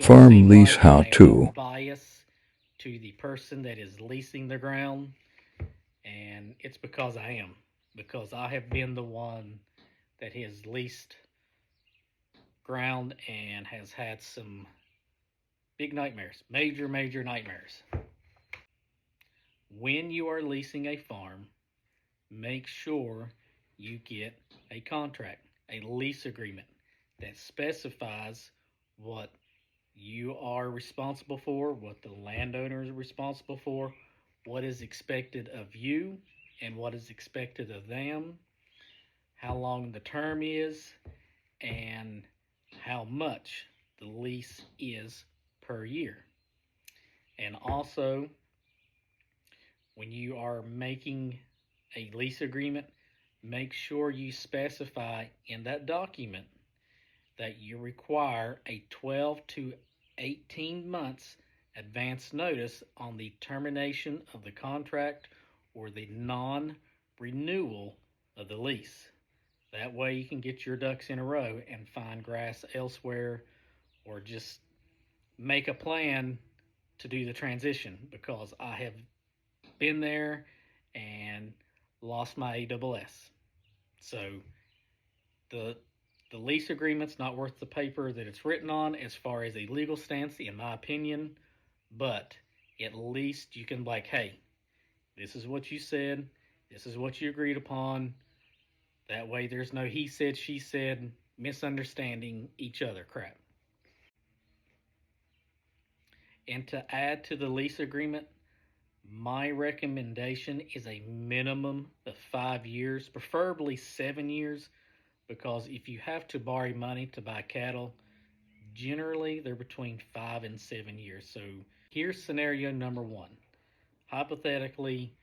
Farm lease like how I have a to. bias to the person that is leasing the ground, and it's because I am. Because I have been the one that has leased ground and has had some big nightmares, major nightmares. When you are leasing a farm, make sure you get a contract, a lease agreement that specifies what you are responsible for, what the landowner is responsible for, what is expected of you, and what is expected of them, how long the term is, and how much the lease is per year. And also, when you are making a lease agreement, make sure you specify in that document that you require a 12 to 18 months advance notice on the termination of the contract or the non renewal of the lease. That way you can get your ducks in a row and find grass elsewhere, or just make a plan to do the transition, because I have been there and lost my AWS. So the the lease agreement's not worth the paper that it's written on as far as a legal stance, in my opinion. But at least you can, like, hey, this is what you said, this is what you agreed upon. That way there's no he said, she said, misunderstanding each other crap. And to add to the lease agreement, my recommendation is a minimum of 5 years, preferably 7 years, because if you have to borrow money to buy cattle, generally they're between 5 and 7 years. So here's scenario number one. Hypothetically,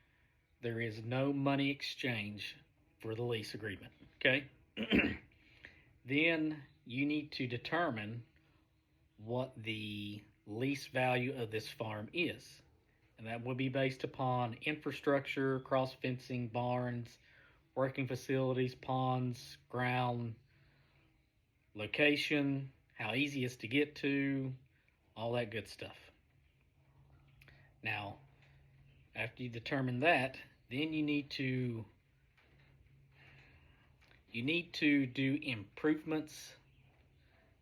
there is no money exchange for the lease agreement. Okay? Then you need to determine what the lease value of this farm is. And that will be based upon infrastructure, cross fencing, barns, working facilities, ponds, ground, location, how easy it's to get to, all that good stuff. Now, after you determine that, then you need to do improvements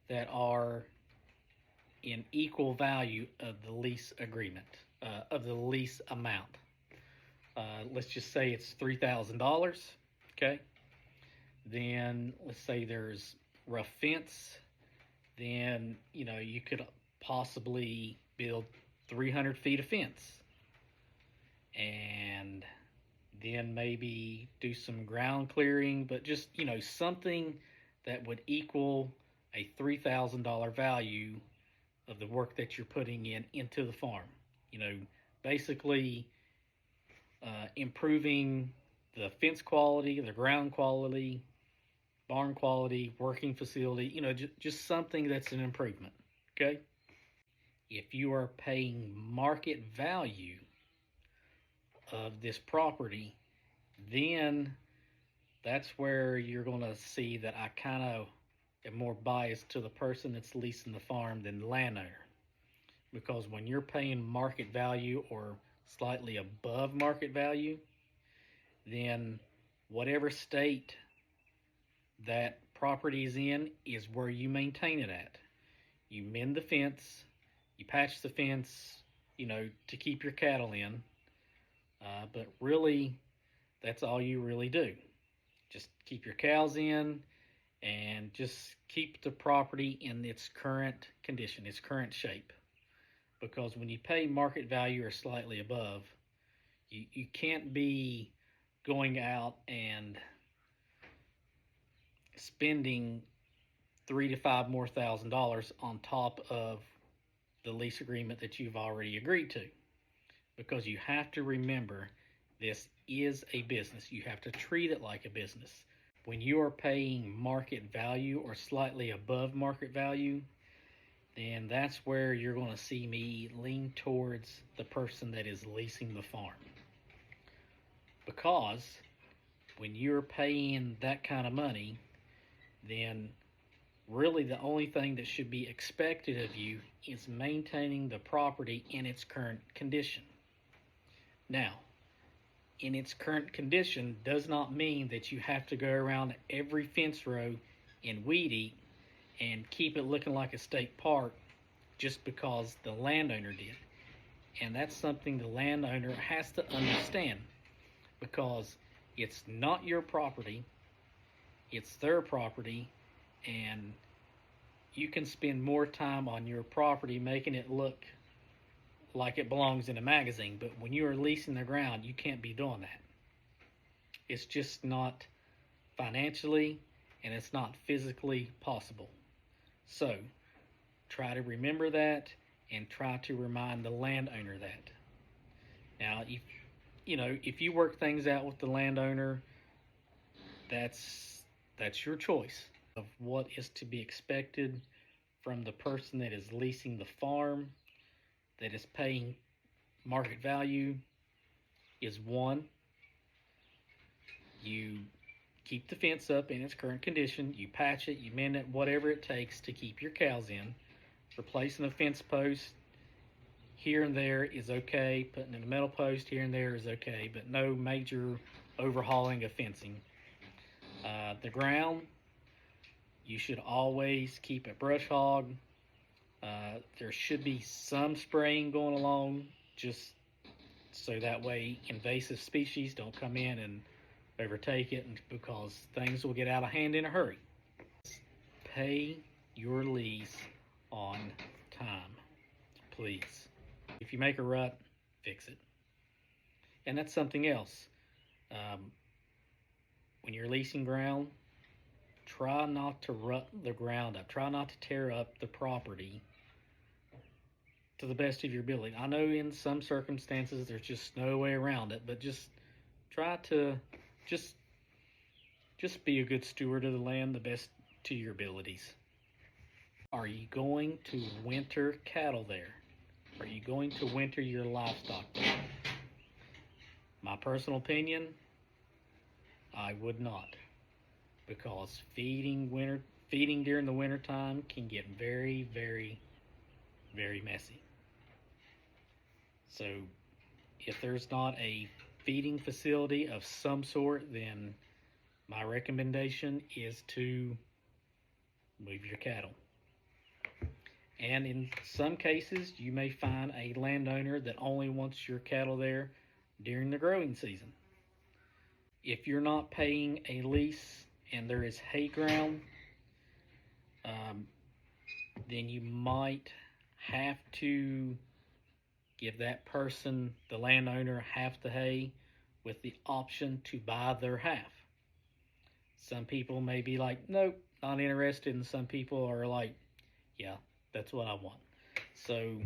that are in equal value of the lease agreement, of the lease amount. Let's just say it's $3,000. Okay. Then let's say there's rough fence. Then you could possibly build 300 feet of fence, and then maybe do some ground clearing, but just something that would equal a $3,000 value of the work that you're putting into the farm. You know, basically improving the fence quality, the ground quality, barn quality, working facility. Just something that's an improvement. Okay. If you are paying market value of this property, then that's where you're going to see that I kind of am more biased to the person that's leasing the farm than the landowner. Because when you're paying market value or slightly above market value, then whatever state that property is in is where you maintain it at. You mend the fence, you patch the fence, to keep your cattle in. But really, that's all you really do. Just keep your cows in and just keep the property in its current condition, its current shape. Because when you pay market value or slightly above, you can't be going out and spending $3 to $5 more thousand on top of the lease agreement that you've already agreed to. Because you have to remember, this is a business. You have to treat it like a business. When you are paying market value or slightly above market value, then that's where you're going to see me lean towards the person that is leasing the farm. Because when you're paying that kind of money, then Really, the only thing that should be expected of you is maintaining the property in its current condition. Now, in its current condition does not mean that you have to go around every fence row and weed eat and keep it looking like a state park just because the landowner did. And that's something the landowner has to understand, because it's not your property, it's their property, and you can spend more time on your property making it look like it belongs in a magazine. But when you are leasing the ground, you can't be doing that. It's just not financially and it's not physically possible. So try to remember that and try to remind the landowner that. Now, if you work things out with the landowner, that's your choice of what is to be expected from the person that is leasing the farm, that is paying market value. Is one, you keep the fence up in its current condition, you patch it, you mend it, whatever it takes to keep your cows in. Replacing a fence post here and there is okay. Putting in a metal post here and there is okay, but no major overhauling of fencing. The ground, you should always keep it brush hog. There should be some spraying going along, just so that way invasive species don't come in and overtake it, because things will get out of hand in a hurry. Pay your lease on time, please. If you make a rut, fix it. And that's something else. When you're leasing ground, try not to rut the ground up. Try not to tear up the property to the best of your ability. I know in some circumstances there's just no way around it, but just try to just be a good steward of the land the best to your abilities. Are you going to winter cattle there? Are you going to winter your livestock there? My personal opinion, I would not, because feeding during the winter time can get very, very, very messy. So if there's not a feeding facility of some sort, then my recommendation is to move your cattle. And in some cases, you may find a landowner that only wants your cattle there during the growing season. If you're not paying a lease and there is hay ground, then you might have to give that person, the landowner, half the hay with the option to buy their half. Some people may be like, nope, not interested, and some people are like, yeah, that's what I want. So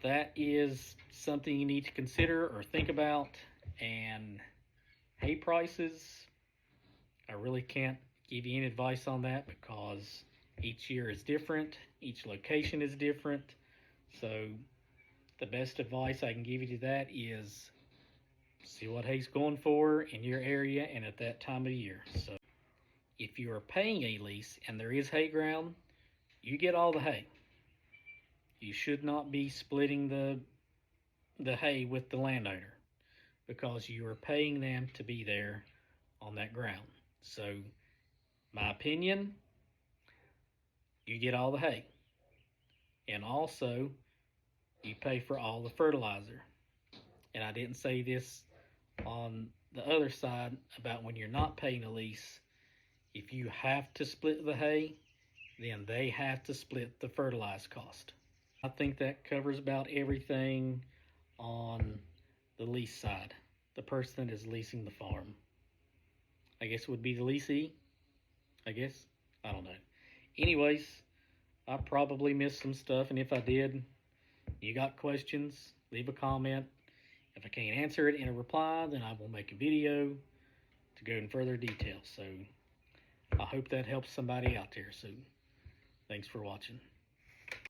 that is something you need to consider or think about. And hay prices, I really can't give you any advice on that, because each year is different, each location is different. So the best advice I can give you to that is see what hay's going for in your area and at that time of year. So if you are paying a lease and there is hay ground, you get all the hay. You should not be splitting the hay with the landowner, because you are paying them to be there on that ground. So my opinion, you get all the hay. And also, you pay for all the fertilizer. And I didn't say this on the other side about when you're not paying a lease. If you have to split the hay, then they have to split the fertilizer cost. I think that covers about everything on the lease side. The person that is leasing the farm, I guess, would be the leasee. I guess. I don't know. Anyways, I probably missed some stuff, and if I did, you got questions, leave a comment. If I can't answer it in a reply, then I will make a video to go in further detail. So I hope that helps somebody out there. So thanks for watching.